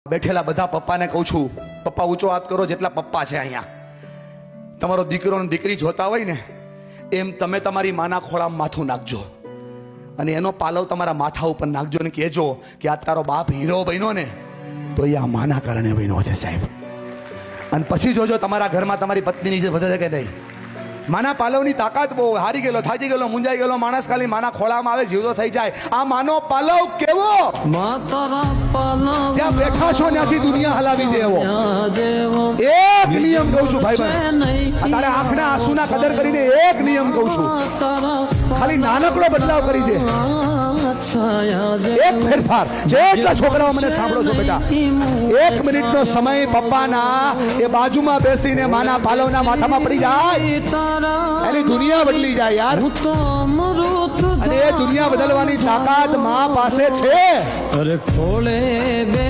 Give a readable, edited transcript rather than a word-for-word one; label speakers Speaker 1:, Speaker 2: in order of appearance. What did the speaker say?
Speaker 1: બેઠેલા બધા પપ્પાને કહું છું, પપ્પા ઊંચો હાથ કરો જેટલા પપ્પા છે અહીંયા. તમારો દીકરો અને દીકરી જોતા હોય ને એમ તમે તમારી માના ખોળામાં માથું નાખજો અને એનો પાલવ તમારા માથા ઉપર નાખજો અને કહેજો કે આ તારો બાપ હીરો બન્યો ને તો એ આ માના કારણે બન્યો છે સાહેબ. અને પછી જોજો તમારા ઘરમાં તમારી પત્નીની જે વધે કે નહીં. માના પાલવની તાકાત બહુ. હારી ગયેલો, થાકી ગયેલો, મુંજાઈ ગયેલો માણસ ખાલી માના ખોળામાં આવે જીવતો થઈ જાય. આ માનો પાલવ કેવો, જ્યાં બેઠા છો ત્યાંથી દુનિયા હલાવી દેવો. એક નિયમ કહું છું ભાઈ ભાઈ, તારે આંખના આંસુના કદર કરીને એક નિયમ કહું છું, ખાલી નાનકડો બદલાવ કરી દે, એક ફેરફાર. જેટલા છોકરાઓ મને સાંભળો છો બેટા, 1 મિનિટનો સમય પપ્પાના એ બાજુમાં બેસીને માના પાલવના માથામાં પડી જાય, એની દુનિયા બદલી જાય યાર. અને એ દુનિયા બદલવાની તાકાત મા પાસે છે.
Speaker 2: અરે ખોળે બે